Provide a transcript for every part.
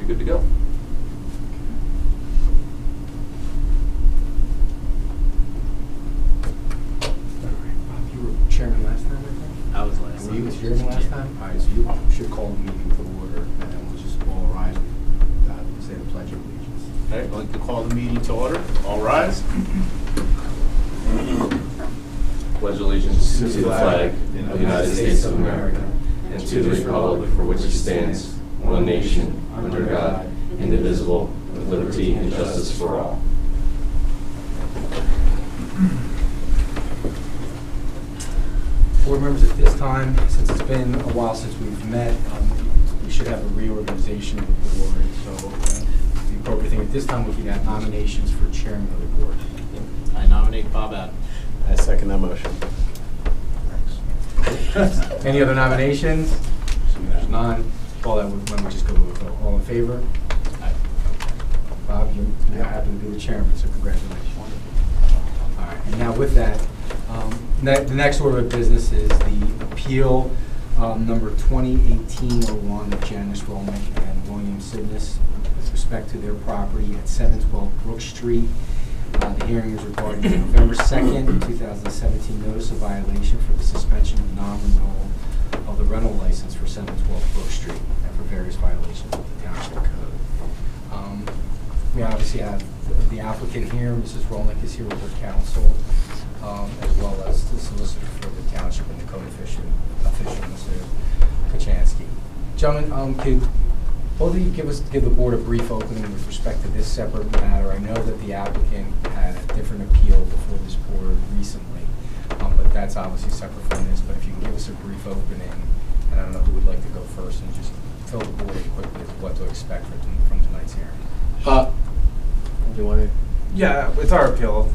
be good to go. Chairman last time, I think? I was last Were you time. chairman last time? All right, so you should call the meeting to order, and then we'll just all rise and say the Pledge of Allegiance. Okay, I'd like to call the meeting to order. All rise. Pledge allegiance to the flag of the United States of America and to the republic for which it stands, one nation, under God, indivisible, with liberty and justice for all. Board members, at this time, since it's been a while since we've met, we should have a reorganization of the board. So the appropriate thing at this time would be that nominations for chairman of the board. I nominate Bob Adam. I second that motion. Any other nominations? Assuming there's none, call that when we just go to a vote. All in favor? Aye. Bob, you happen to be the chairman, so congratulations. All right, and now with that, the next order of business is the appeal number 2018-01 of Janice Rolnick and William Sidness with respect to their property at 712 Brook Street. The hearing is regarding the November 2nd, 2017 notice of violation for the suspension of non-renewal of the rental license for 712 Brook Street and for various violations of the Township Code. We obviously have the applicant here. Mrs. Rolnick is here with her counsel, as well as the solicitor for the Township and the code official, Mr. Kachansky. Gentlemen, could both of you give the board a brief opening with respect to this separate matter? I know that the applicant had a different appeal before this board recently, but that's obviously separate from this. But if you can give us a brief opening, and I don't know who would like to go first, and just fill the board quickly with what to expect from tonight's hearing. Do you want to? Yeah, it's our appeal.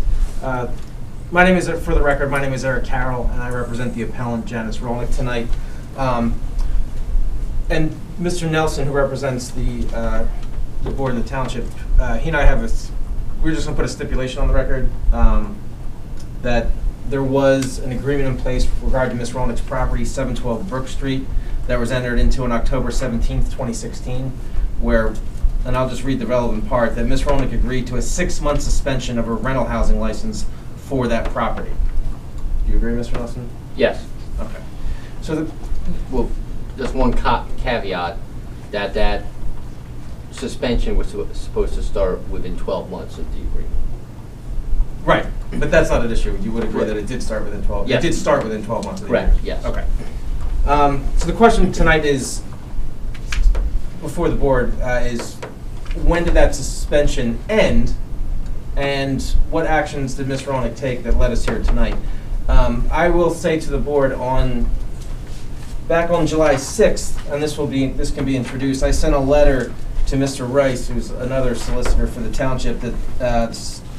My name is, for the record, my name is Eric Carroll, and I represent the appellant Janice Rolnick tonight. And Mr. Nelson, who represents the board of the township, he and I have we're just going to put a stipulation on the record that there was an agreement in place regarding Ms. Rolnick's property, 712 Brook Street, that was entered into on October 17th, 2016, where, and I'll just read the relevant part, that Ms. Rolnick agreed to a 6-month suspension of her rental housing license for that property. Do you agree, Mr. Nelson? Yes. Okay. So Well, just one caveat, that suspension was supposed to start within 12 months of the agreement. right, but that's not an issue. You would agree that it did start within 12. Yes. It did start within 12 months of the Correct, year. yes. Okay. So the question tonight is, before the board, is when did that suspension end, and what actions did Ms. Rolnick take that led us here tonight? I will say to the board, back on July 6th, and this can be introduced, I sent a letter to Mr. Rice, who's another solicitor for the township, that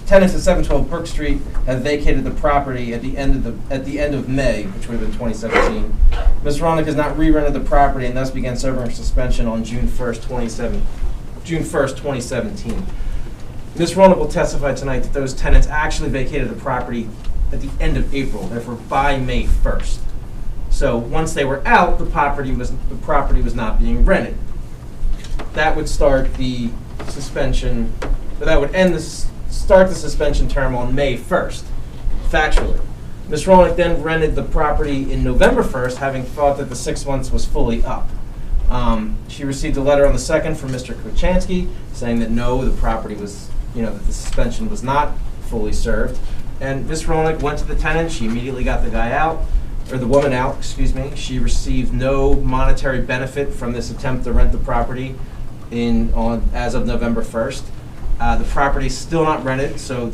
tenants at 712 Brook Street have vacated the property at the end of May, which would have been 2017. Ms. Rolnick has not re-rented the property and thus began serving her suspension on June 1st, 2017. Ms. Rolnick will testify tonight that those tenants actually vacated the property at the end of April, therefore by May 1st. So once they were out, the property was not being rented. That would start the suspension, or that would start the suspension term on May 1st, factually. Ms. Rolnick then rented the property in November 1st, having thought that the 6 months was fully up. She received a letter on the 2nd from Mr. Kachansky saying that no, the property was, that the suspension was not fully served. And Ms. Rolnick went to the tenant. She immediately got the guy out, or the woman out, excuse me. She received no monetary benefit from this attempt to rent the property as of November 1st. The property is still not rented, so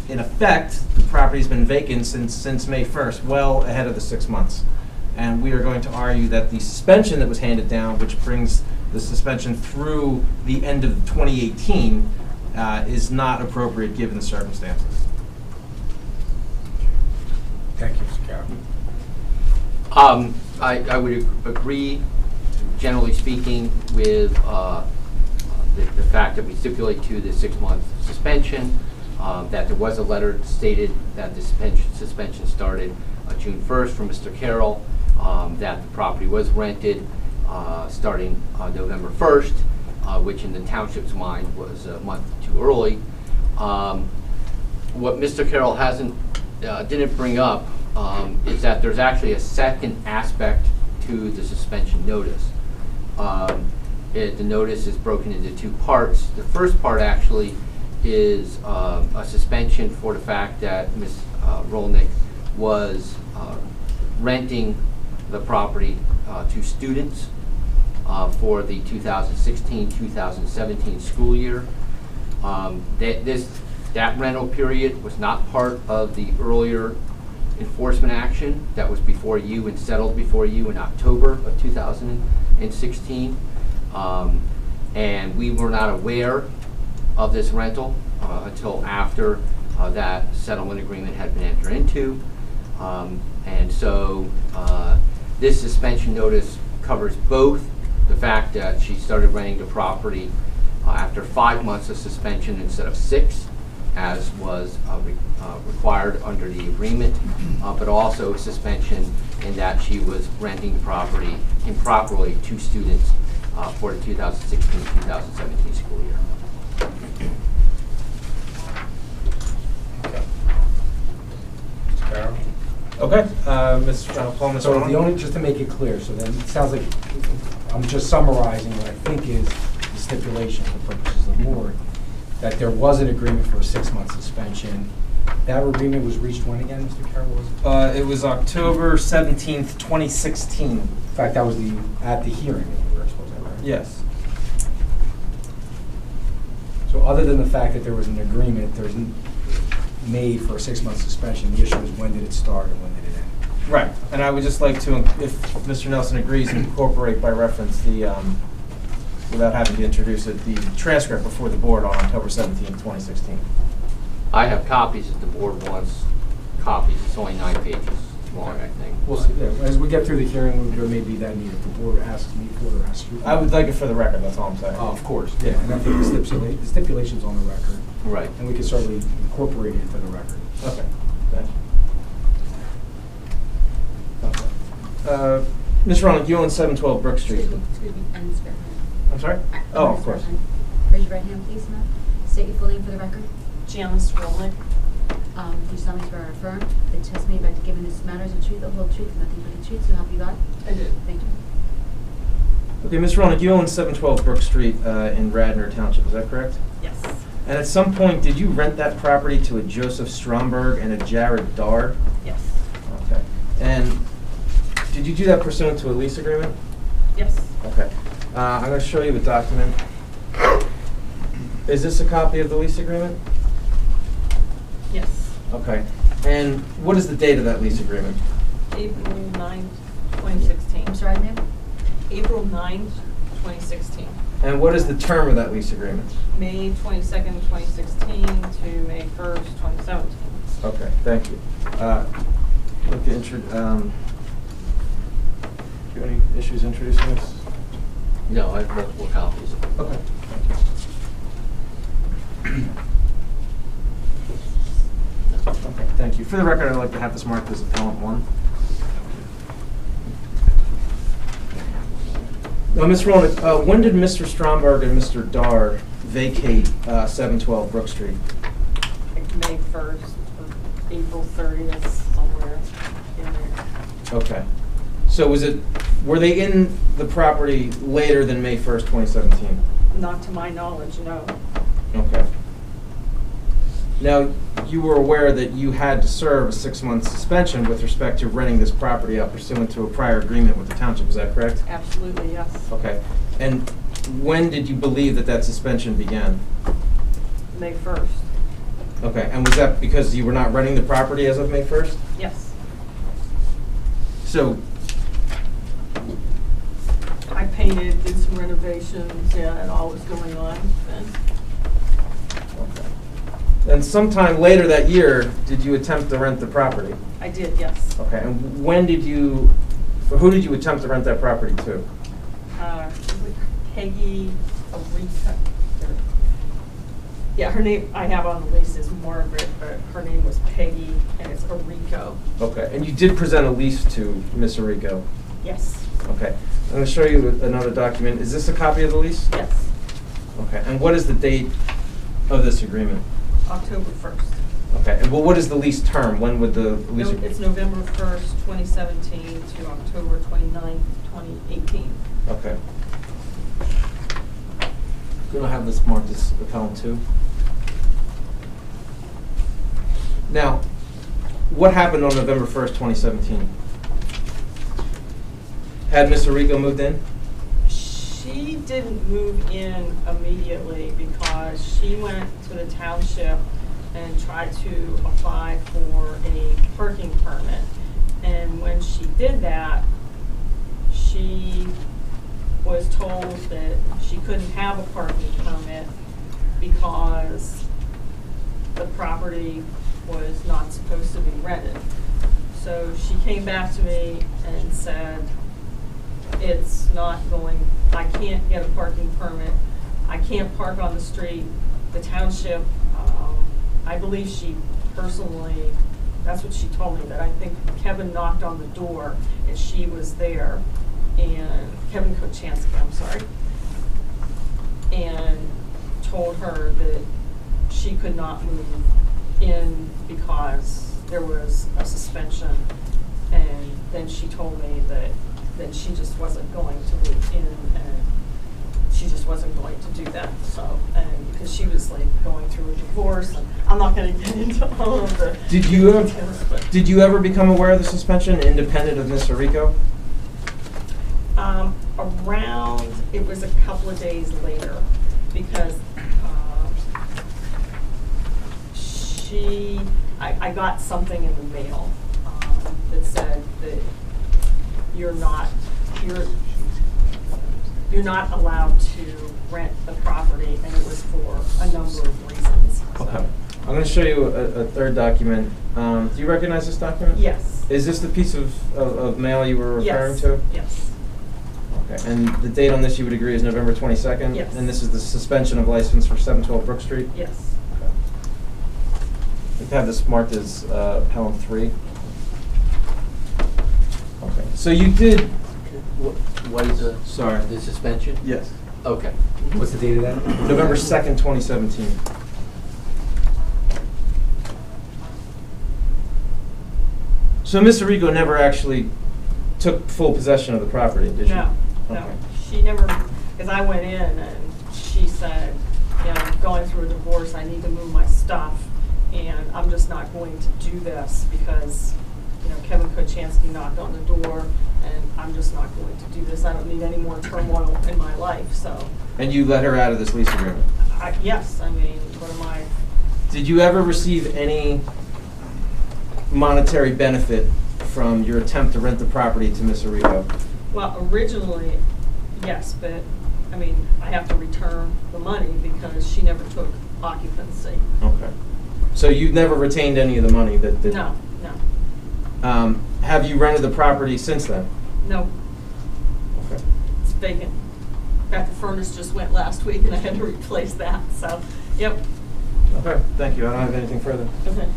in effect, the property's been vacant since May 1st, well ahead of the 6 months. And we are going to argue that the suspension that was handed down, which brings the suspension through the end of 2018, is not appropriate given the circumstances. Thank you, Mr. Carroll. I would agree, generally speaking, with the fact that we stipulate to the 6-month suspension, that there was a letter stated that the suspension started June 1st from Mr. Carroll, that the property was rented starting November 1st, which in the township's mind was a month too early. What Mr. Carroll didn't bring up is that there's actually a second aspect to the suspension notice. The notice is broken into two parts. The first part actually is a suspension for the fact that Ms. Rolnick was renting the property to students for the 2016-2017 school year. That rental period was not part of the earlier enforcement action that was before you and settled before you in October of 2016. And we were not aware of this rental until after that settlement agreement had been entered into. And so this suspension notice covers both the fact that she started renting the property after 5 months of suspension instead of 6, as was required under the agreement, but also suspension in that she was renting the property improperly to students for the 2016-2017 school year. Carroll? Okay, Ms. Paul, Ms. So the Rowland? only, just to make it clear, so then it sounds like, I'm just summarizing what I think is the stipulation for purposes of the board, that there was an agreement for a 6-month suspension. That agreement was reached when again, Mr. Carroll? Was it? It was October 17th, 2016. In fact, that was at the hearing when we were supposed to have, right? Yes. So other than the fact that there was an agreement, made for a 6-month suspension, the issue is when did it start and when did it end? Right, and I would just like to, if Mr. Nelson agrees, incorporate by reference the, without having to introduce it, the transcript before the board on October 17th, 2016. I have copies if the board wants copies. It's only 9 pages long, I think. We'll see. Yeah, as we get through the hearing, there may be that need. If the board asks me for it or asks you. I would like it for the record, that's all I'm saying. Of course, yeah, and I think the stipulation's on the record, Right. and we can certainly incorporate it into the record. Okay, thank you. Ms. Rowland, you own 712 Brook Street. Excuse me, and swear. I'm sorry? I- Oh, I'm of course. swear. Raise your right hand, please, ma'am. State your full name for the record. Janice Rolnick. Do you solemnly swear or affirm the testimony about to give in this matter is the truth, the whole truth, and nothing but the truth, so help you God? I do. Thank you. Okay, Ms. Rowland, you own 712 Brook Street in Radnor Township, is that correct? Yes. And at some point, did you rent that property to a Joseph Stromberg and a Jared Dard? Yes. Okay. And did you do that pursuant to a lease agreement? Yes. Okay. I'm going to show you a document. Is this a copy of the lease agreement? Yes. Okay. And what is the date of that lease agreement? April 9th, 2016. I'm sorry, ma'am? April 9th, 2016. And what is the term of that lease agreement? May 22nd, 2016 to May 1st, 2017. Okay, thank you. Look to do you have any issues introducing this? No, I have multiple copies. Okay, thank you. Okay, thank you. For the record, I'd like to have this marked as appellant 1. Now, Ms. Rowland, when did Mr. Stromberg and Mr. Dar vacate 712 Brook Street? Like May 1st or April 30th, somewhere in there. Okay. So were they in the property later than May 1st, 2017? Not to my knowledge, no. Okay. Now, you were aware that you had to serve a 6-month suspension with respect to renting this property out pursuant to a prior agreement with the township, is that correct? Absolutely, yes. Okay. And when did you believe that that suspension began? May 1st. Okay, and was that because you were not renting the property as of May 1st? Yes. So, I painted, did some renovations, yeah, and all was going on then. okay. And sometime later that year, did you attempt to rent the property? I did, yes. Okay, and who did you attempt to rent that property to? Peggy Arika. Yeah, her name, I have on the list is Margaret, but her name was Peggy, and it's Arico. Okay, and you did present a lease to Ms. Arico? Yes, Okay, I'm going to show you another document. Is this a copy of the lease? yes. Okay, and what is the date of this agreement? October 1st. Okay, and well, what is the lease term? When would the lease? It's November 1st, 2017 to October 29th, 2018. Okay. Gonna have this marked as appellant 2. Now, what happened on November 1st, 2017? Had Ms. Arrigo moved in? She didn't move in immediately because she went to the township and tried to apply for a parking permit. And when she did that, she was told that she couldn't have a parking permit because the property was not supposed to be rented. So she came back to me and said, it's not going, I can't get a parking permit. I can't park on the street. The township, I believe she personally, that's what she told me, that I think Kevin knocked on the door and she was there, and Kevin Kochansky, I'm sorry, and told her that she could not move in because there was a suspension. And then she told me that then she just wasn't going to move in, and she just wasn't going to do that. So, and because she was like going through a divorce, and I'm not going to get into all of the details, but Did you ever become aware of the suspension independent of Ms. Arrigo? around, it was a couple of days later, because I got something in the mail that said that you're not allowed to rent the property, and it was for a number of reasons. Okay. I'm going to show you a third document. Do you recognize this document? Yes. Is this the piece of mail you were referring Yes. to? Yes. Okay. And the date on this, you would agree, is November 22nd? Yes. And this is the suspension of license for 712 Brook Street? Yes. Okay. We have this marked as Pelham 3. Okay. So you did. What is the? Sorry. The suspension? Yes. Okay. What's the date of that? November 2nd, 2017. So Ms. Arrigo never actually took full possession of the property, did she? No, no. Okay. She never, because I went in and she said, you know, I'm going through a divorce, I need to move my stuff, and I'm just not going to do this because, you know, Kevin Kochansky knocked on the door, and I'm just not going to do this. I don't need any more turmoil in my life, so. And you let her out of this lease agreement? Yes, I mean, what am I? Did you ever receive any monetary benefit from your attempt to rent the property to Ms. Arrigo? Well, originally, yes, but, I mean, I have to return the money because she never took occupancy. Okay. So you've never retained any of the money that? No, no, Have you rented the property since then? no, Okay. it's vacant. In fact, the furnace just went last week and I had to replace that, so, yep, Okay, thank you. I don't have anything further. okay.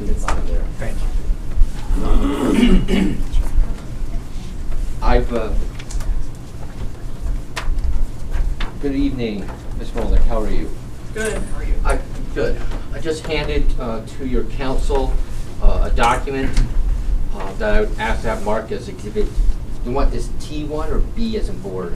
It's on there. Thank you. Good evening, Ms. Rolick, how are you? Good, how are you? Good. I just handed to your council a document that I would ask to have marked as exhibit. You want this T1 or B as in board,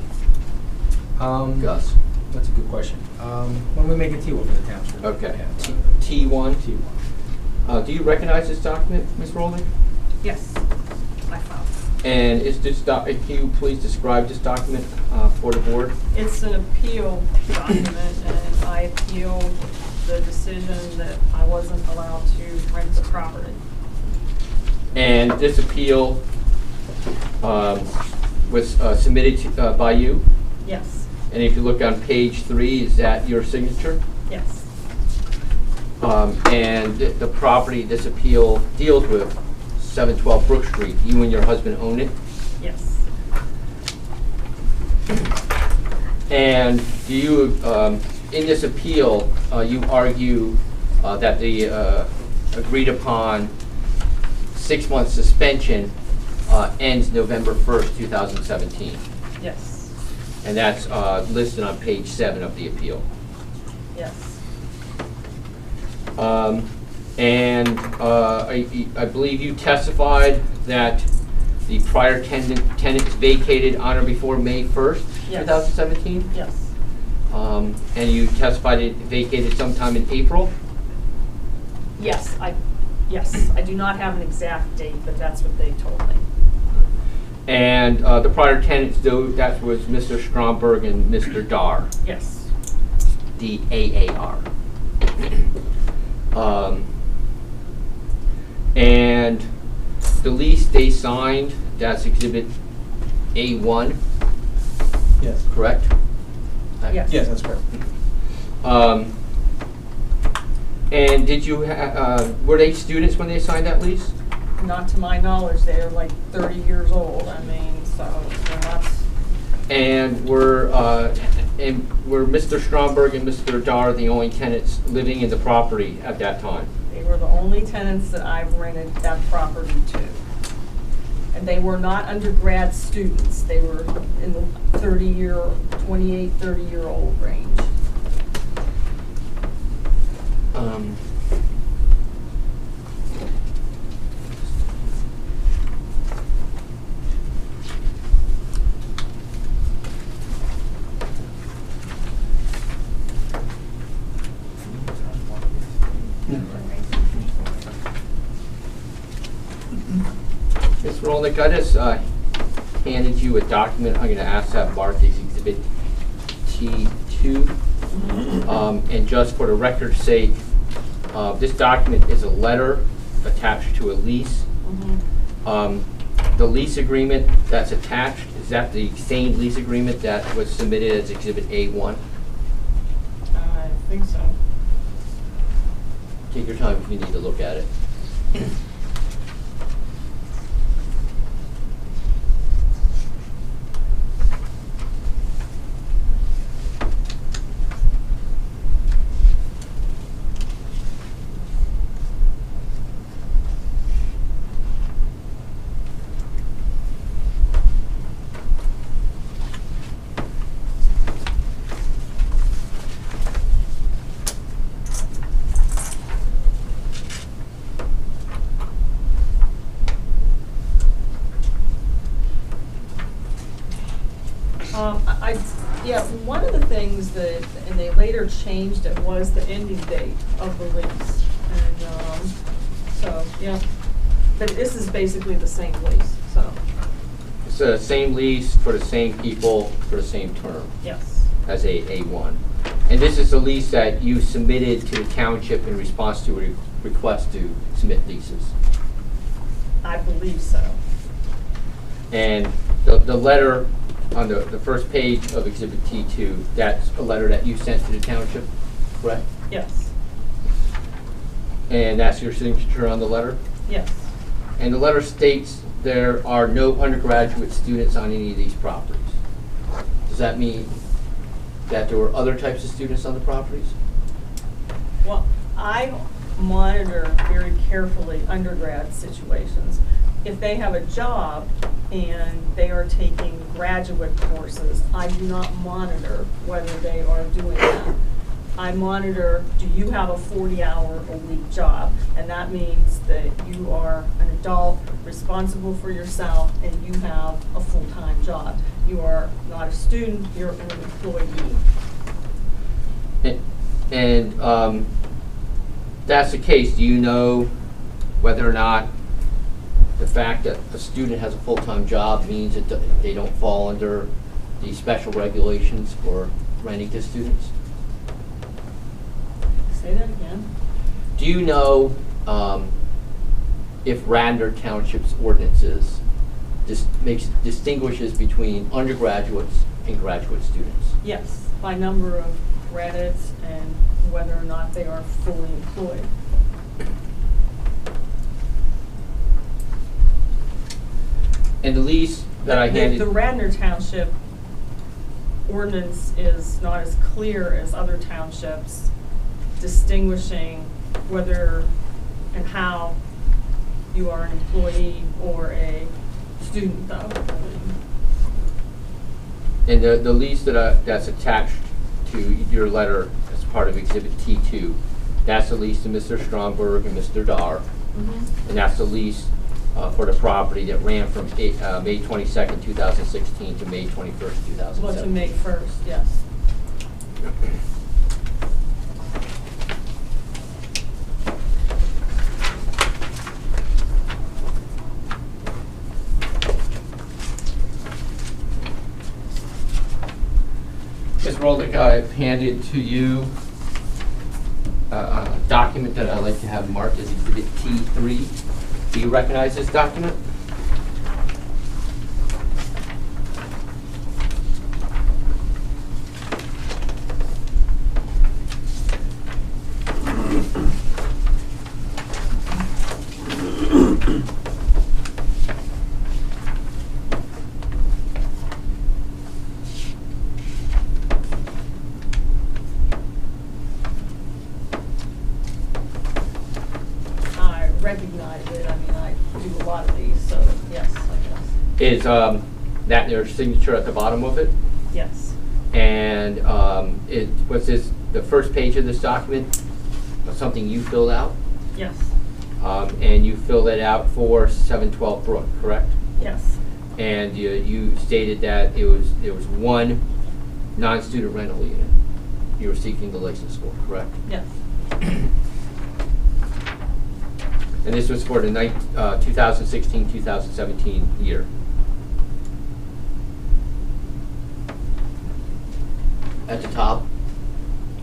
Gus? That's a good question. Why don't we make a T1 for the township? Okay. Yeah. T1. T1. Do you recognize this document, Ms. Rolick? Yes, I found. And is this can you please describe this document for the board? It's an appeal document, and I appealed the decision that I wasn't allowed to rent the property. And this appeal was submitted by you? Yes, And if you look on page 3, is that your signature? yes. And the property, this appeal deals with 712 Brook Street. You and your husband own it? Yes. And do you, in this appeal, you argue that the agreed upon 6-month suspension ends November 1st, 2017? Yes. And that's listed on page 7 of the appeal. Yes. And I believe you testified that the prior tenant vacated on or before May 1st, Yes. 2017? Yes. And you testified it vacated sometime in April? Yes, I do not have an exact date, but that's what they told me. And the prior tenants, though, that was Mr. Stromberg and Mr. Dar, Yes. D-A-A-R. And the lease they signed, that's Exhibit A1, Yes. correct? Yes. Yes, that's correct. And did you, were they students when they signed that lease? Not to my knowledge, they're like 30 years old, I mean, so they're not, And were Mr. Stromberg and Mr. Dar the only tenants living in the property at that time? they were the only tenants that I've rented that property to. And they were not undergrad students, they were in the 28, 30-year-old range. Ms. Rolnick, I just handed you a document. I'm going to ask that marked as Exhibit T2. And just for the record's sake, this document is a letter attached to a lease. The lease agreement that's attached, is that the same lease agreement that was submitted as Exhibit A1? I think so. Take your time if you need to look at it. Yeah, one of the things that, and they later changed it, was the ending date of the lease. And, so, yeah, but this is basically the same lease, so, It's the same lease for the same people for the same term yes. as A1. And this is the lease that you submitted to the township in response to a request to submit leases. I believe so. And the letter on the first page of Exhibit T2, that's a letter that you sent to the township, correct? Yes, And that's your signature on the letter? yes, And the letter states there are no undergraduate students on any of these properties. Does that mean that there were other types of students on the properties? well, I monitor very carefully undergrad situations. If they have a job and they are taking graduate courses, I do not monitor whether they are doing that. I monitor, do you have a 40-hour-a-week job? And that means that you are an adult, responsible for yourself, and you have a full-time job. You are not a student, you're an employee. And that's the case. Do you know whether or not the fact that a student has a full-time job means that they don't fall under the special regulations for renting to students? Say that again? Do you know if Radnor Township's ordinances distinguishes between undergraduates and graduate students? Yes, by number of credits and whether or not they are fully employed. And the lease that I handed. The Radnor Township ordinance is not as clear as other townships, distinguishing whether and how you are an employee or a student, though. And the lease that's attached to your letter as part of Exhibit T2, that's the lease to Mr. Stromberg and Mr. Dar. Mm-hmm. And that's the lease for the property that ran from May 22nd, 2016 to May 21st, 2017. Well, to May 1st, yes. Ms. Roldick, I've handed to you a document that I'd like to have marked as Exhibit T3. Do you recognize this document? I recognize it. I mean, I do a lot of these, so yes, I guess. Is that their signature at the bottom of it? Yes. And was this the first page of this document something you filled out? Yes. And you filled it out for 712 Brook, correct? Yes. And you stated that there was one non-student rental unit you were seeking the license for, correct? Yes. And this was for the 2016-2017 year. At the top,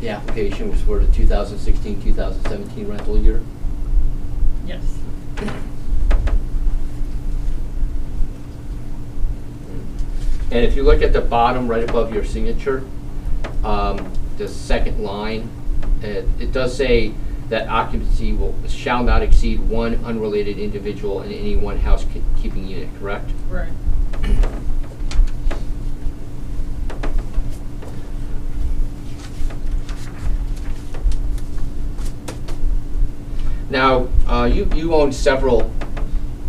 the application was for the 2016-2017 rental year. Yes. And if you look at the bottom, right above your signature, the second line, it does say that occupancy shall not exceed one unrelated individual in any one housekeeping unit, correct? Right. Now, you own several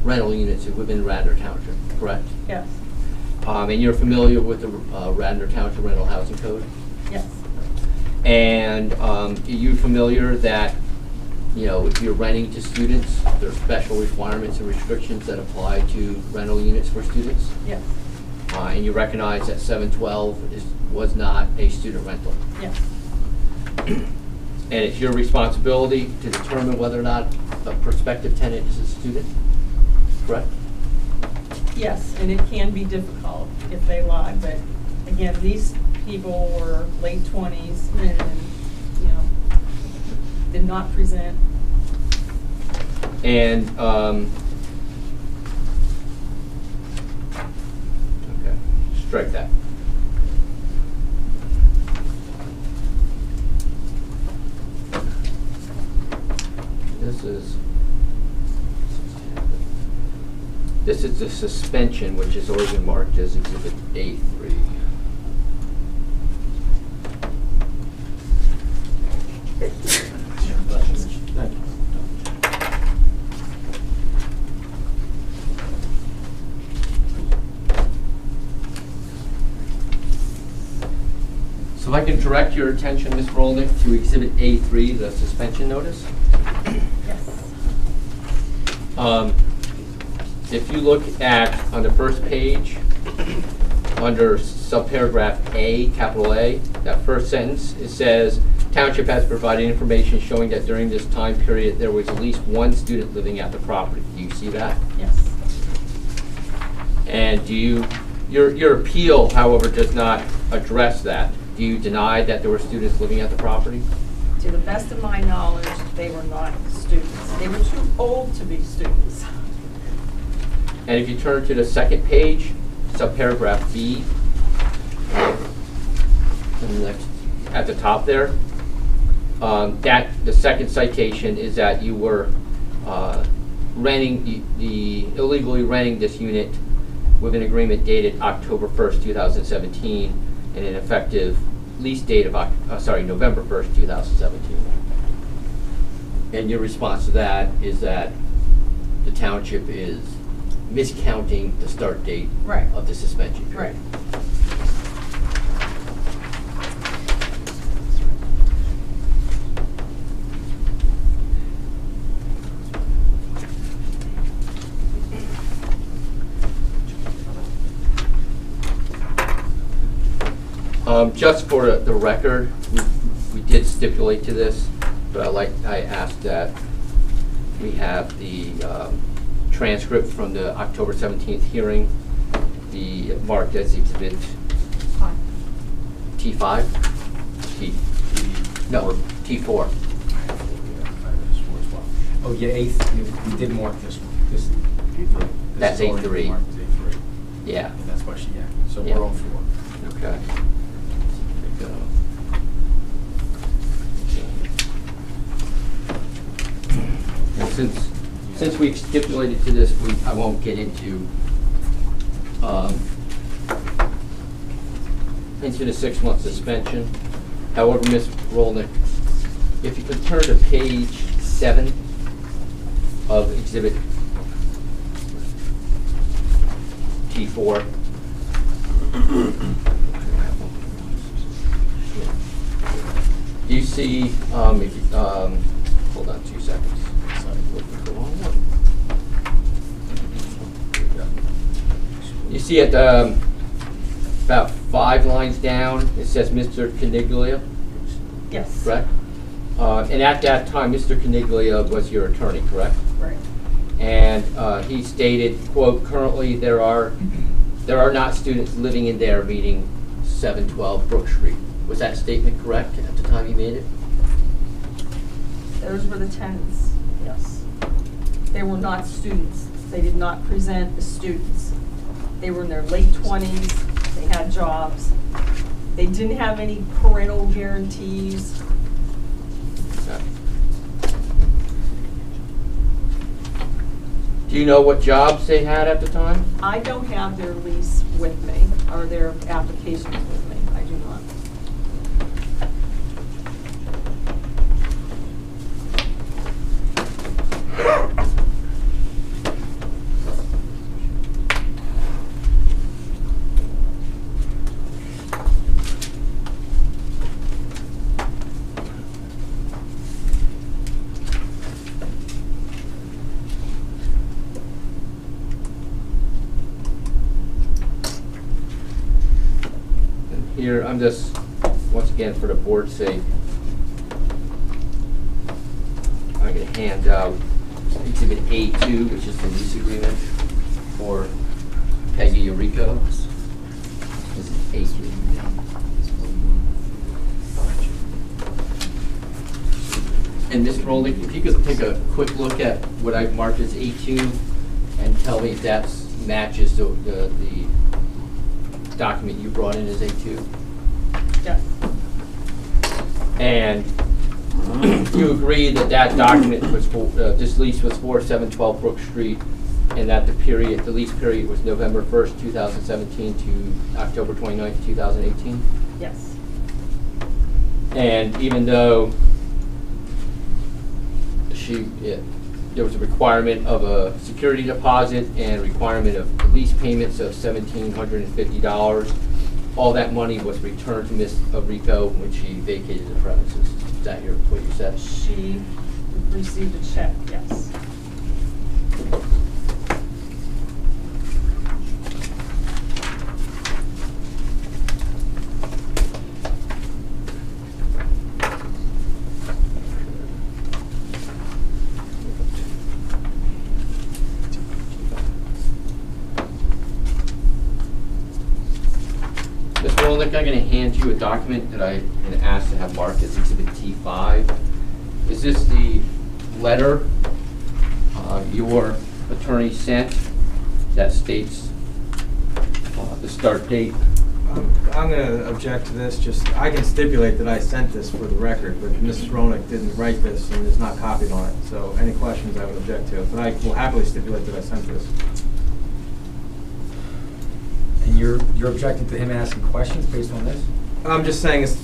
rental units within Radnor Township, correct? Yes. And you're familiar with the Radnor Township Rental Housing Code? Yes. And you're familiar that, if you're renting to students, there are special requirements and restrictions that apply to rental units for students? Yes. And you recognize that 712 was not a student rental? Yes. And it's your responsibility to determine whether or not a prospective tenant is a student, correct? Yes, and it can be difficult if they lie, but again, these people were late 20s and, did not present. And, okay, strike that. This is the suspension, which has already been marked as Exhibit A3. So if I can direct your attention, Ms. Rolnick, to Exhibit A3, the suspension notice. Yes. If you look on the first page, under subparagraph A, capital A, that first sentence, it says, Township has provided information showing that during this time period, there was at least one student living at the property. Do you see that? Yes. And your appeal, however, does not address that. Do you deny that there were students living at the property? To the best of my knowledge, they were not students. They were too old to be students. And if you turn to the second page, subparagraph B, and the next at the top there. The second citation is that you were illegally renting this unit with an agreement dated October 1st, 2017, and an effective lease date of November 1st, 2017. And your response to that is that the township is miscounting the start date Right. of the suspension period. Right. Just for the record, we did stipulate to this, but I asked that we have the transcript from the October 17th hearing, the marked as exhibit Fine. T5? No, T4. Oh, yeah, we did mark this one. This That's is already A3. marked as A3. Yeah. And that's why so Yeah. we're on 4. Okay. And since we've stipulated to this, I won't get into the 6-month suspension. However, Ms. Rolnick, if you could turn to page 7 of exhibit T4. Do you see, hold on 2 seconds. Sorry, looking at the wrong one. You see at about 5 lines down, it says Mr. Caniglia, Yes. correct? And at that time, Mr. Caniglia was your attorney, correct? Right. And he stated, quote, currently there are not students living in there meeting 712 Brook Street. Was that statement correct at the time you made it? Those were the tenants, yes. They were not students. They did not present as students. They were in their late 20s. They had jobs. They didn't have any parental guarantees. Okay. Do you know what jobs they had at the time? I don't have their lease with me, or their applications with me. I do not. Here, I'm just, once again, for the board's sake, I'm going to hand out Exhibit A2, which is the lease agreement for Peggy Yuriko. This is A3. And Ms. Rolnick, if you could take a quick look at what I've marked as A2 and tell me if that matches the document you brought in as A2. Yes. And you agree that that document was for, this lease was for 712 Brook Street, and that the lease period was November 1st, 2017 to October 29th, 2018? Yes. And even though there was a requirement of a security deposit and requirement of lease payments of $1,750, all that money was returned to Ms. Rico when she vacated the premises. Is that what you said? She received a check, yes. Ms. Rolnick, I'm going to hand you a document that I'm going to ask to have marked as Exhibit T5. Is this the letter your attorney sent that states the start date I'm going to object to this. Just, I can stipulate that I sent this for the record, but Mrs. Ronick didn't write this and is not copied on it. So any questions I would object to. But I will happily stipulate that I sent this. And you're objecting to him asking questions based on this? I'm just saying it's,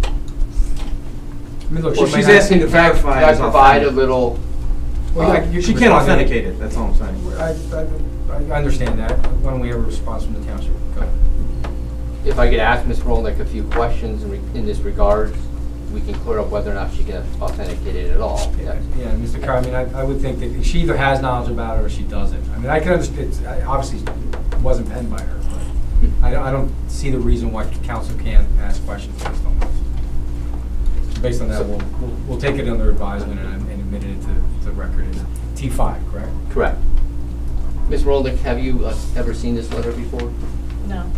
I mean, look, well, she might she's not- asking to verify. Can I it's provide a authentic. little, Well, yeah, you She can can't respond to authenticate it, that's all I'm saying. I understand that. Why don't we have a response from the township? Go ahead. if I could ask Ms. Rolnick a few questions in this regard, we can clear up whether or not she can authenticate it at all. Yeah, Mr. Carr, I mean, I would think that she either has knowledge about it or she doesn't. I mean, I can understand, obviously, it wasn't penned by her, but I don't see the reason why council can't ask questions based on this. Based on that, we'll take it under advisement and admit it into the record as T5, correct? Correct. Ms. Rolnick, have you ever seen this letter before? No.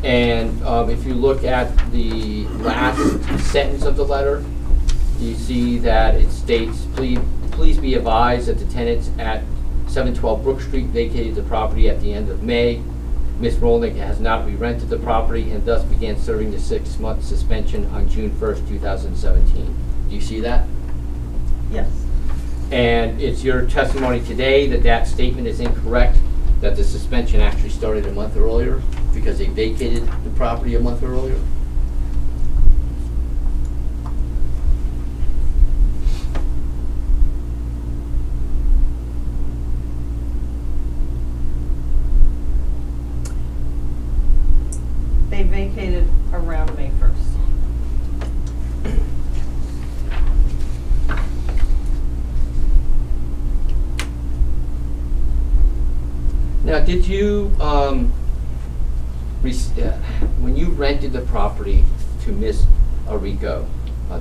And if you look at the last sentence of the letter, you see that it states, please be advised that the tenants at 712 Brook Street vacated the property at the end of May. Ms. Rolnick has not re-rented the property and thus began serving the 6-month suspension on June 1st, 2017. Do you see that? Yes. And it's your testimony today that that statement is incorrect, that the suspension actually started a month earlier because they vacated the property a month earlier? They vacated around May 1st. Now, did you, when you rented the property to Ms. Arico,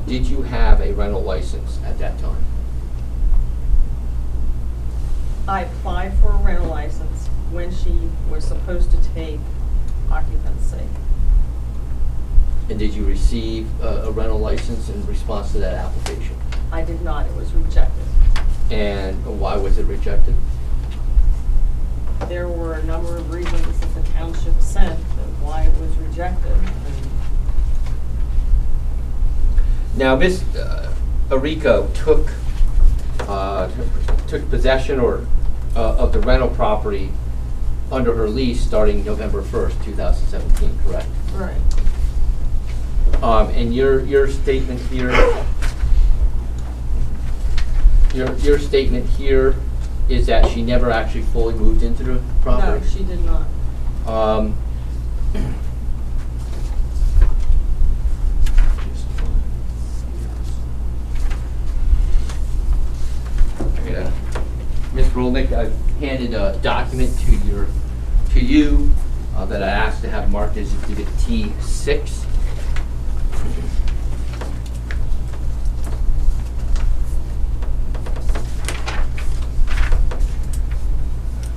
did you have a rental license at that time? I applied for a rental license when she was supposed to take occupancy. And did you receive a rental license in response to that application? I did not, it was rejected. And why was it rejected? There were a number of reasons that the township sent of why it was rejected. Now, Ms. Arico took possession of the rental property under her lease starting November 1st, 2017, correct? Right. And your statement here, your statement here is that she never actually fully moved into the property? No, she did not. Yeah. Ms. Rolnick, I've handed a document to you that I asked to have marked as Exhibit T6.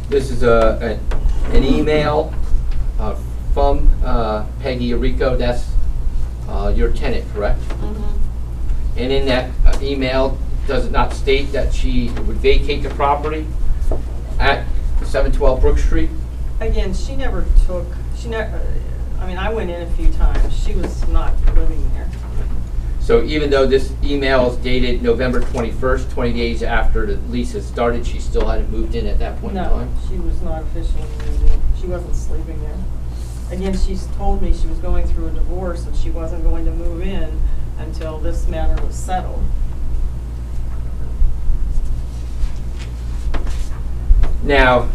This is an email from Peggy Arico. That's your tenant, correct? Mm-hmm. And in that email, does it not state that she would vacate the property at 712 Brook Street? Again, she never took, I mean, I went in a few times. She was not living there. So even though this email is dated November 21st, 20 days after the lease had started, she still hadn't moved in at that point in No, time? she was not officially moved in. She wasn't sleeping there. Again, she's told me she was going through a divorce and she wasn't going to move in until this matter was settled. Now,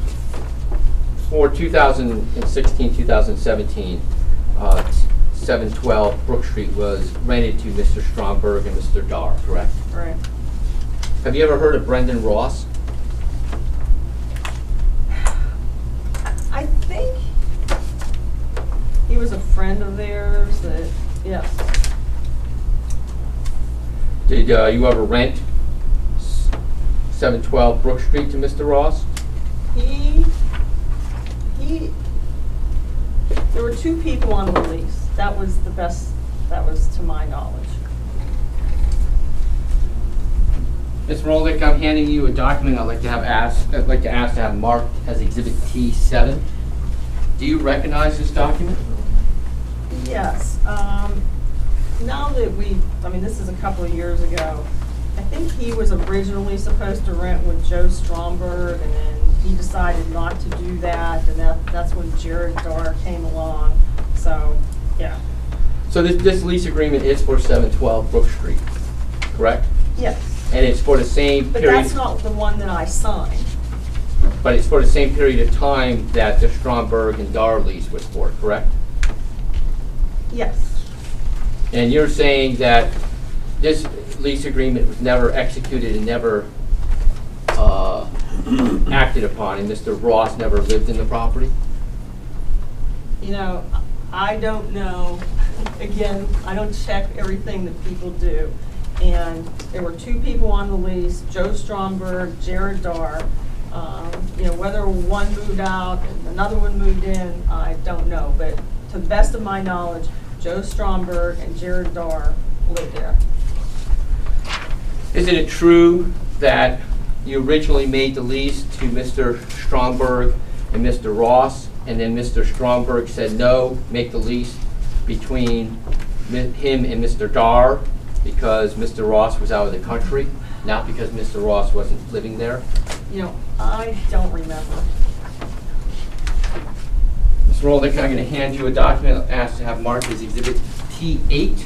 for 2016, 2017, 712 Brook Street was rented to Mr. Stromberg and Mr. Dar, correct? Right. Have you ever heard of Brendan Ross? I think he was a friend of theirs that, yes. Did you ever rent 712 Brook Street to Mr. Ross? There were two people on the lease. That was the best, that was to my knowledge. Ms. Rolnick, I'm handing you a document I'd like to ask to have marked as Exhibit T7. Do you recognize this document? Yes, now that I mean, this is a couple of years ago, I think he was originally supposed to rent with Joe Stromberg, and then he decided not to do that, and that's when Jared Darr came along, so, yeah. So this lease agreement is for 712 Brook Street, correct? Yes, And it's for the same but period. that's not the one that I signed. But it's for the same period of time that the Stromberg and Darr lease was for, correct? Yes, And you're saying that this lease agreement was never executed and never acted upon, and Mr. Ross never lived in the property? you know, I don't know, again, I don't check everything that people do. And there were two people on the lease, Joe Stromberg, Jared Darr. You know, whether one moved out and another one moved in, I don't know. But to the best of my knowledge, Joe Stromberg and Jared Darr lived there. Isn't it true that you originally made the lease to Mr. Stromberg and Mr. Ross, and then Mr. Stromberg said no, make the lease between him and Mr. Darr because Mr. Ross was out of the country, not because Mr. Ross wasn't living there? You know, I don't remember. Mr. Rolnick, I'm going to hand you a document asked to have marked as Exhibit T8.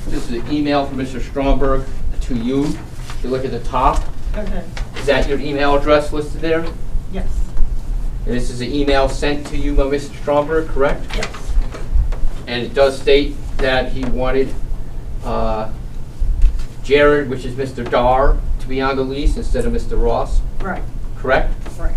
This is an email from Mr. Stromberg to you. If you look at the top, Okay, is that your email address listed there? yes, And this is an email sent to you by Mr. Stromberg, correct? yes, And it does state that he wanted Jared, which is Mr. Darr, to be on the lease instead of Mr. Ross, right, correct? right.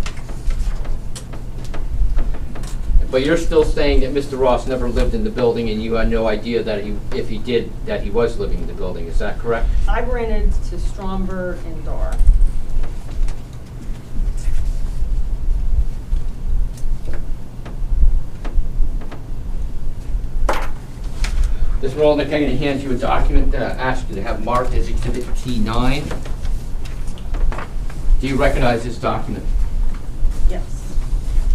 But you're still saying that Mr. Ross never lived in the building and you had no idea that if he did, that he was living in the building, is that correct? I rented to Stromberg and Darr. Mr. Rolnick, I'm going to hand you a document that I asked you to have marked as Exhibit T9. Do you recognize this document? Yes,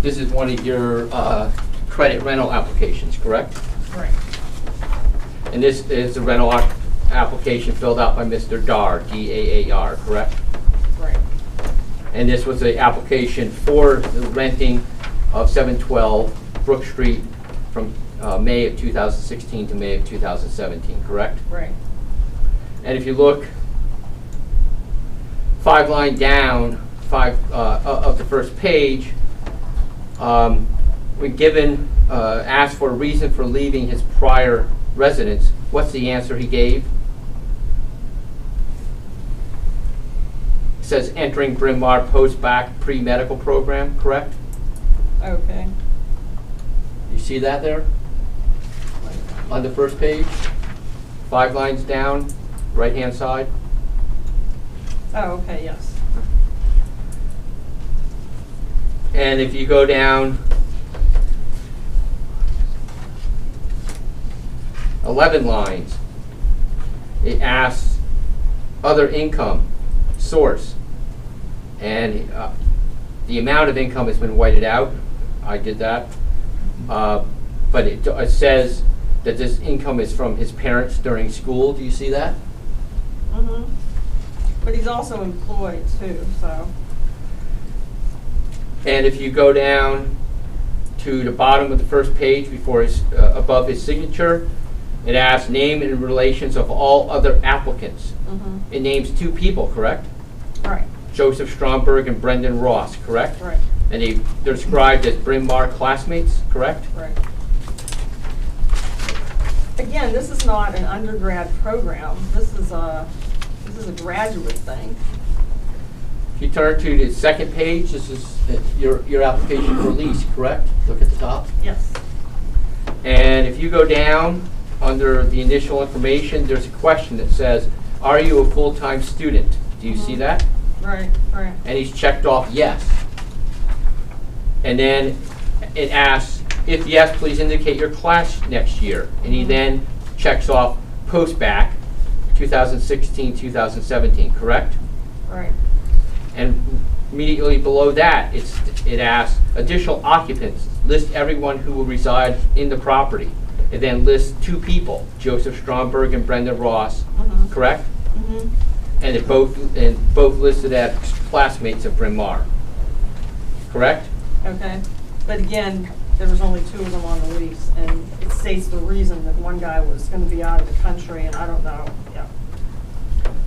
This is one of your credit rental applications, correct? right, And this is the rental application filled out by Mr. Darr, D-A-A-R, correct? right, And this was the application for the renting of 712 Brook Street from May of 2016 to May of 2017, correct? right. And if you look 5 line down, of the first page, when given, asked for a reason for leaving his prior residence, what's the answer he gave? It says entering Bryn Mawr post-bac pre-medical program, correct? Okay, You see that there? On the first page? 5 lines down, right-hand side. oh, okay, yes, And if you go down 11 lines, it asks other income source. And the amount of income has been whited out. I did that. But it says that this income is from his parents during school. Do you see that? mm-hmm. But he's also employed too, so, And if you go down to the bottom of the first page before his, above his signature, it asks name and relations of all other applicants. mm-hmm, It names 2 people, correct? right, Joseph Stromberg and Brendan Ross, correct? right, And they're described as Bryn Mawr classmates, correct? right. Again, this is not an undergrad program, this is a graduate thing. If you turn to the second page, this is your application for lease, correct? Look at the top. Yes, And if you go down under the initial information, there's a question that says, are you a full-time student? Do you see that? right, right, And he's checked off yes. And then it asks, if yes, please indicate your class next year. And he then checks off post-bac 2016, 2017, correct? right. And immediately below that, it asks additional occupants. List everyone who will reside in the property. It then lists 2 people, Joseph Stromberg and Brenda Ross, correct? Mhm. And both listed as classmates of Bryn Mawr, correct? Okay, but again, there was only 2 of them on the lease, and it states the reason that one guy was gonna be out of the country, and I don't know, yeah.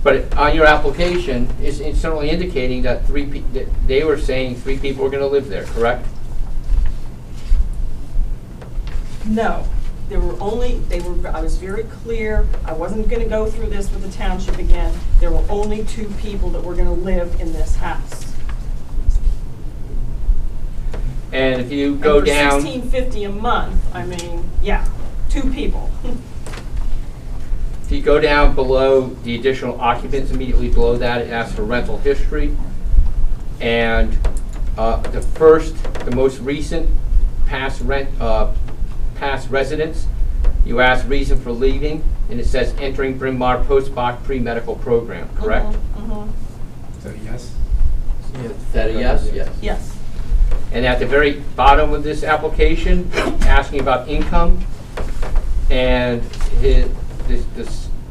But on your application, it's certainly indicating that that they were saying 3 people were going to live there, correct? No, I was very clear, I wasn't gonna go through this with the township again. There were only 2 people that were gonna live in this house. And if you go down, And for $16.50 a month, I mean, yeah, 2 people. if you go down below the additional occupants, immediately below that, it asks for rental history. And the most recent past residents, you ask reason for leaving, and it says entering Bryn Mawr post-bac pre-medical program, correct? Mhm. So yes? Is that a yes? Yes. Yes. And at the very bottom of this application, asking about income, and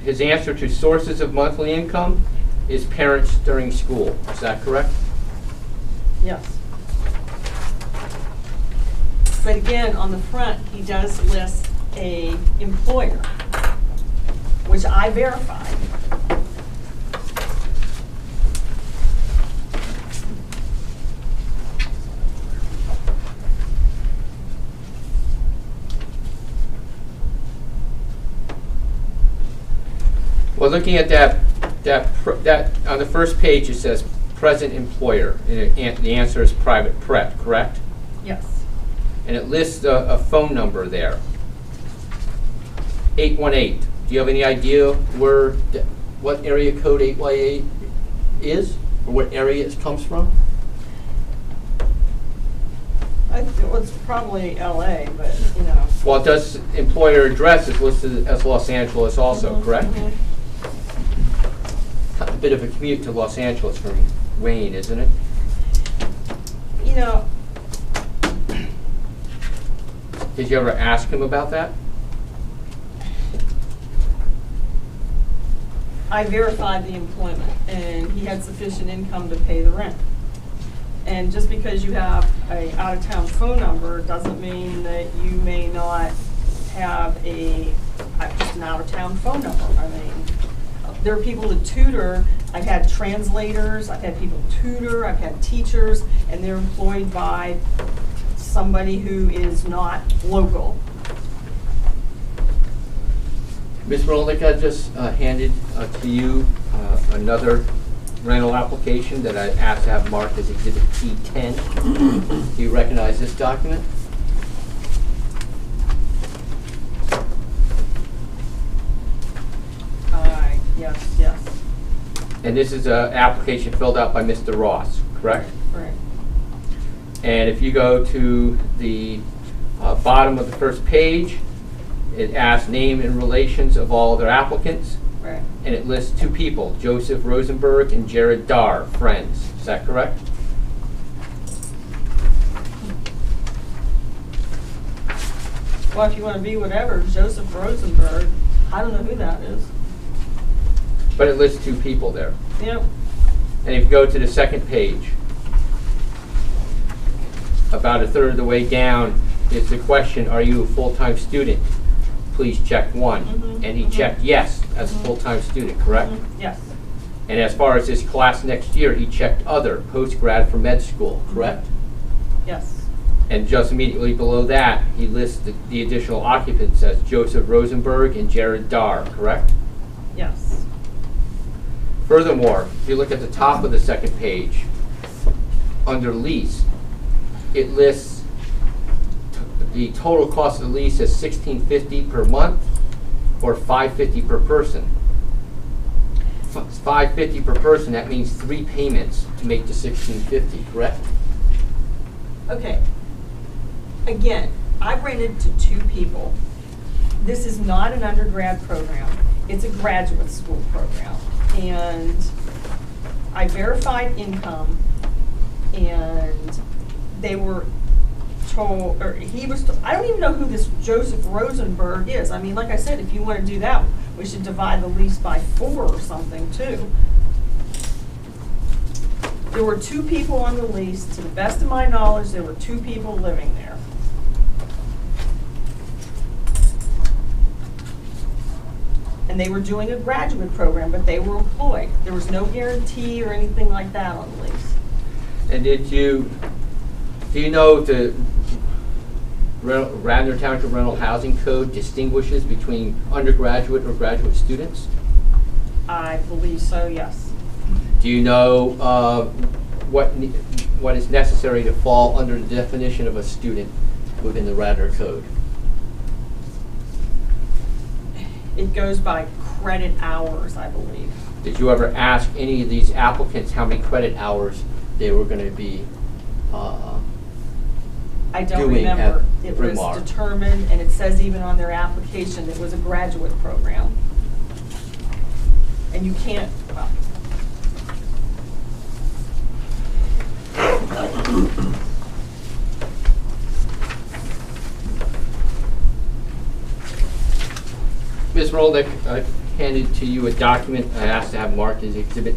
his answer to sources of monthly income is parents during school. Is that correct? Yes. But again, on the front, he does list a employer, which I verified. Well, looking at that on the first page, it says present employer, and the answer is private prep, correct? Yes. And it lists a phone number there, 818. Do you have any idea what area code 818 is, or what area it comes from? It's probably LA, but, you know. Well, it does, employer address is listed as Los Angeles also, correct? Mhm. A bit of a commute to Los Angeles from Wayne, isn't it? You know, Did you ever ask him about that? I verified the employment, and he had sufficient income to pay the rent. And just because you have a out-of-town phone number doesn't mean that you may not have just an out-of-town phone number. I mean, there are people that tutor. I've had translators, I've had people tutor, I've had teachers, and they're employed by somebody who is not local. Ms. Rolick, I just handed to you another rental application that I asked to have marked as Exhibit T10. Do you recognize this document? Yes, yes. And this is an application filled out by Mr. Ross, correct? Right. And if you go to the bottom of the first page, it asks name and relations of all other applicants. Right. And it lists 2 people, Joseph Rosenberg and Jared Darr, friends. Is that correct? Well, if you want to be whatever, Joseph Rosenberg, I don't know who that is. But it lists 2 people there. Yep. And if you go to the second page, about a third of the way down is the question, are you a full-time student? Please check 1. Mhm, And he mhm. checked yes as a full-time student, correct? Yes. And as far as his class next year, he checked other, post-grad for med school, correct? Yes. And just immediately below that, he lists the additional occupants as Joseph Rosenberg and Jared Darr, correct? Yes. Furthermore, if you look at the top of the second page, under lease, it lists the total cost of the lease as $1,650 per month or $550 per person. $550 per person, that means 3 payments to make the $1,650, correct? Okay. Again, I've rented to 2 people. This is not an undergrad program. It's a graduate school program. And I verified income. and they were told, or he was, I don't even know who this Joseph Rosenberg is. I mean, like I said, if you want to do that, we should divide the lease by 4 or something too. There were 2 people on the lease. To the best of my knowledge, there were 2 people living there. And they were doing a graduate program, but they were employed. There was no guarantee or anything like that on the lease. And do you know the Radnor Township Rental Housing Code distinguishes between undergraduate or graduate students? I believe so, yes. Do you know what is necessary to fall under the definition of a student within the Radnor Code? It goes by credit hours, I believe. Did you ever ask any of these applicants how many credit hours they were going to be I don't doing at remember. It Bryn was Mawr? determined, and it says even on their application, it was a graduate program. And you can't, well, Ms. Rolnick, I handed to you a document I asked to have marked as Exhibit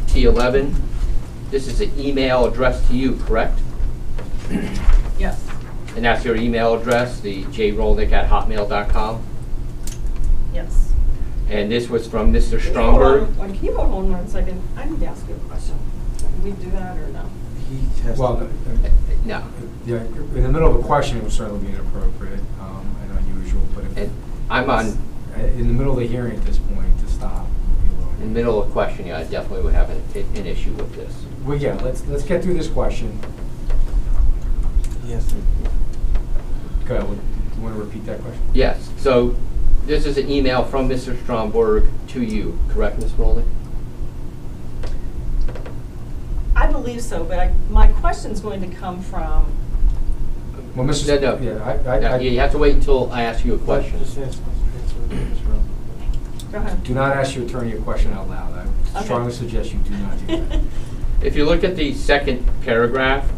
T11. This is an email addressed to you, correct? yes. And that's your email address, the jrolnick@hotmail.com. Yes. And this was from Mr. Can you Stromberg. hold on- Can you hold on 1 second? I need to ask you a question. Can we do that or no? He testified. Well, No. yeah, in the middle of a question, it would certainly be inappropriate and unusual, but if And I'm on, in the middle of the hearing at this point, to stop would be a little. in the middle of questioning, I definitely would have an issue with this. Well, yeah, let's get through this question. Yes. Go ahead, do you want to repeat that question? Yes, so this is an email from Mr. Stromberg to you, correct, Ms. Rolnick? I believe so, but my question's going to come from, Well, Mr. No. Yeah, You have to wait until I ask you a question. Just answer Ms. Rowe. go ahead. do not ask your attorney a question out loud. I Okay. strongly suggest you do not do that. If you look at the second paragraph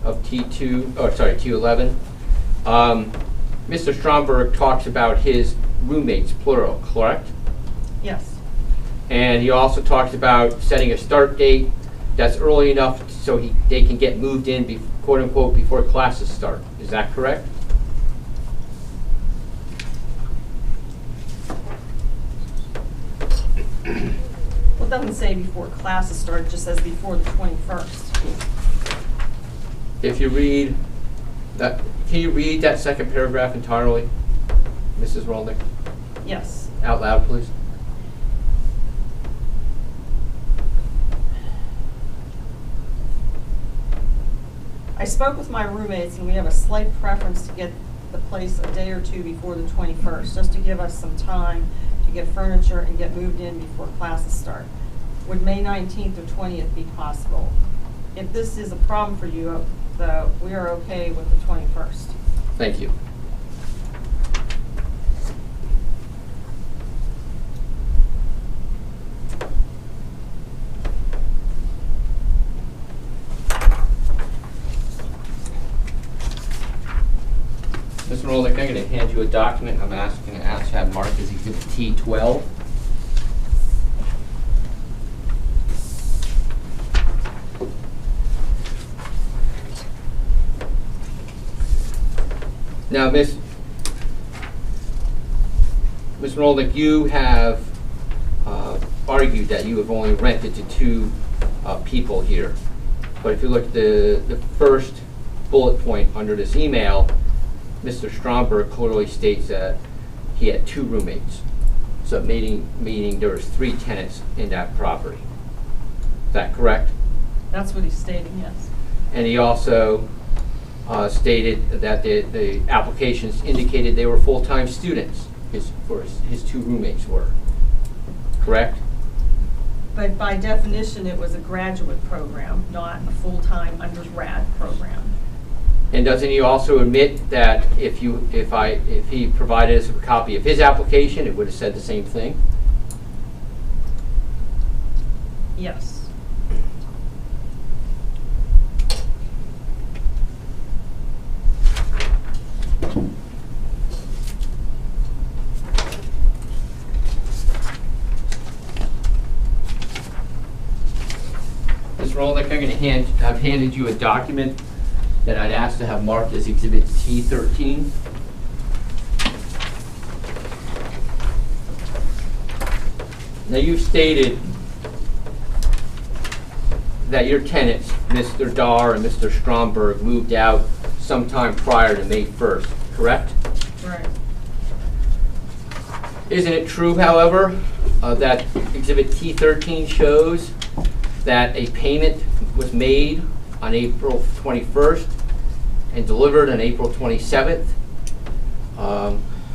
of T11, Mr. Stromberg talks about his roommates, plural, correct? Yes. And he also talks about setting a start date that's early enough so they can get moved in, quote unquote, before classes start. Is that correct? Well, it doesn't say before classes start, it just says before the 21st. If you read that, can you read that second paragraph entirely, Mrs. Rolnick? Yes. Out loud, please. I spoke with my roommates, and we have a slight preference to get the place a day or 2 before the 21st, just to give us some time to get furniture and get moved in before classes start. Would May 19th or 20th be possible? If this is a problem for you, though, we are okay with the 21st. Thank you. Mr. Rolnick, I'm going to hand you a document. I'm going to ask to have marked as Exhibit T12. Now, Ms. Rolnick, you have argued that you have only rented to 2 people here. But if you look at the first bullet point under this email, Mr. Stromberg clearly states that he had 2 roommates. So meaning there was 3 tenants in that property. Is that correct? That's what he's stating, yes. And he also stated that the applications indicated they were full-time students, his 2 roommates were. Correct? But by definition, it was a graduate program, not a full-time undergrad program. And doesn't he also admit that if he provided us a copy of his application, it would have said the same thing? Yes. Rolnick, I've handed you a document that I'd asked to have marked as Exhibit T13. Now, you've stated that your tenants, Mr. Dar and Mr. Stromberg, moved out sometime prior to May 1st, correct? Right. Isn't it true, however, that Exhibit T13 shows that a payment was made on April 21st and delivered on April 27th,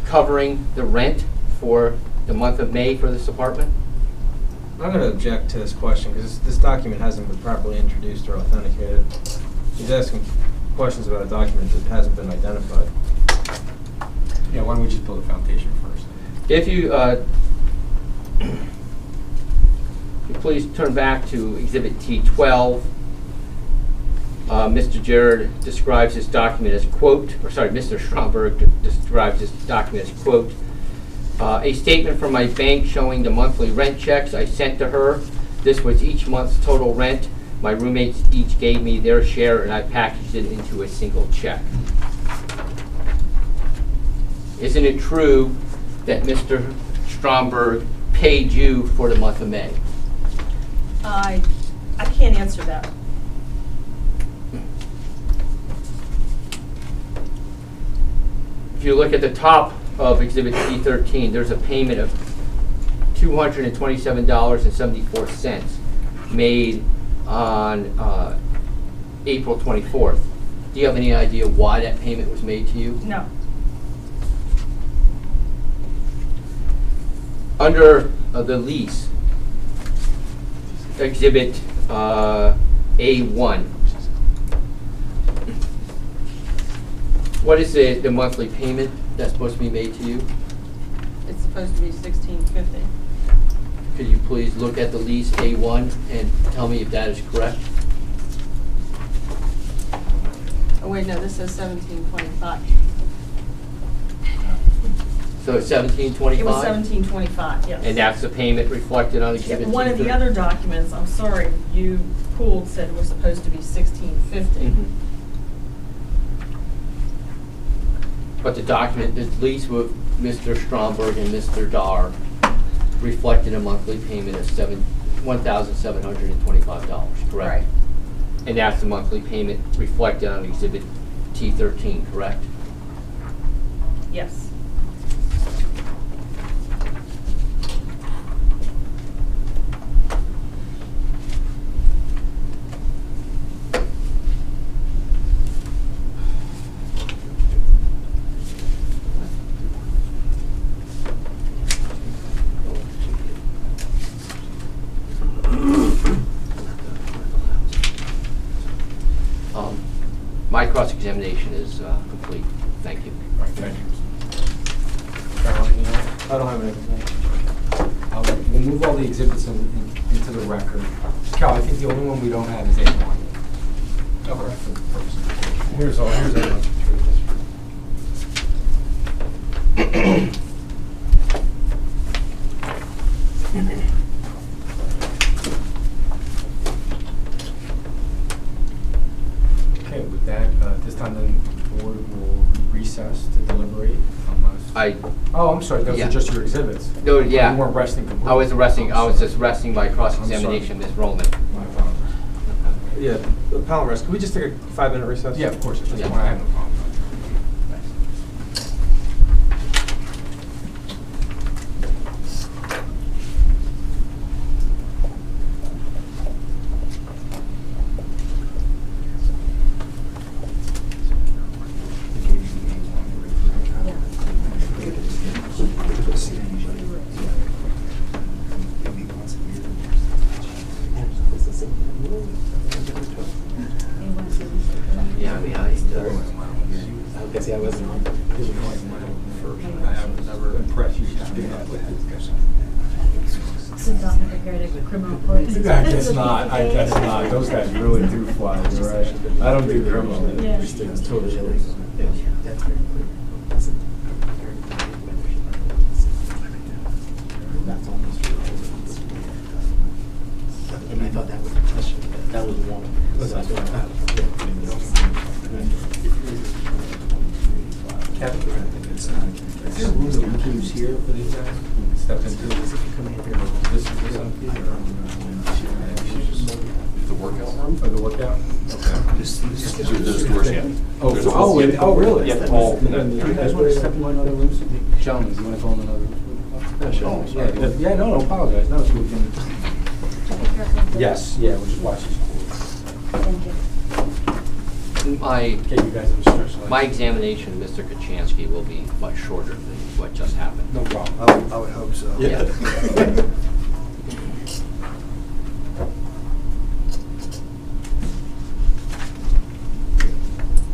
covering the rent for the month of May for this apartment? I'm going to object to this question because this document hasn't been properly introduced or authenticated. He's asking questions about a document that hasn't been identified. Yeah, why don't we just build a foundation first? If you please turn back to Exhibit T12. Mr. Jared describes this document as quote, or sorry, Mr. Stromberg describes this document as quote, a statement from my bank showing the monthly rent checks I sent to her. This was each month's total rent. My roommates each gave me their share and I packaged it into a single check. Isn't it true that Mr. Stromberg paid you for the month of May? I can't answer that. If you look at the top of Exhibit T13, there's a payment of $227.74 made on April 24th. Do you have any idea why that payment was made to you? No. Under the lease, Exhibit A1, what is the monthly payment that's supposed to be made to you? It's supposed to be $16.50. Could you please look at the lease A1 and tell me if that is correct? Oh wait, no, this says $17.25. So it's $17.25? It was $17.25, yes. And that's the payment reflected on Exhibit One of the T13? other documents, I'm sorry, you pulled said it was supposed to be $16.50. Mhm. But the document, the lease with Mr. Stromberg and Mr. Dar reflected a monthly payment of $1,725, correct? Right. And that's the monthly payment reflected on Exhibit T13, correct? Yes. My cross-examination is complete. Thank you. All right, thank you. Carol, anything else? I don't have anything. We'll move all the exhibits into the record. Cal, I think the only one we don't have is A1. Okay. For the purpose of the case. Here's A1. Okay, with that, this time then the board will recess to deliberate unless... Oh, I'm sorry, those Yeah. are just your exhibits. No, yeah. You weren't resting completely. I was just resting my cross-examination, Ms. Rollman. My apologies. Yeah, the panel rest. Can we just take a 5-minute recess? Yeah, of course, at this Yeah. point, I have no problem. Yeah, I mean, I guess I wasn't on. I was never impressed you should do that with discussion. Since I'm prepared a criminal report. I guess not, I guess not. Those guys really do fly, you're right. I don't do criminal. Yeah. It's totally illegal. That's very clear. That's almost true. And I thought that was the question. That was Kevin? Is there a room that we can use here for these guys? We can step into this if you come in here. This The workout room? or the workout? Okay. There's doors, yeah. Oh, really? Yeah, all. You guys want to step in one of the rooms? Gentlemen, do you want to go in another room? Yeah, no, apologize. No, so we can. Yes, yeah, we'll just watch these. Thank you. Get you guys instructions. My examination, Mr. Kachansky, will be much shorter than what just happened. No problem. I would hope so. Yeah.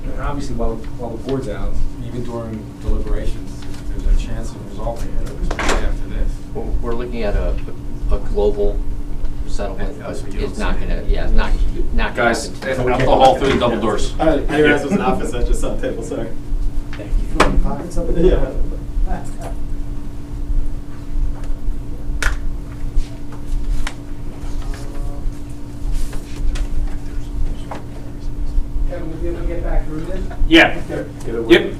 And obviously, while the board's out, even during deliberations, if there's a chance of resolving it, especially after this. We're looking at a global settlement. It's not gonna, it's not gonna Guys, happen. out the hall through the double doors. I didn't realize it was an office, that's just on the table, sorry. Thank you. Pockets up in Yeah. Kevin, we'll be able to get back through this? Yeah. Yep.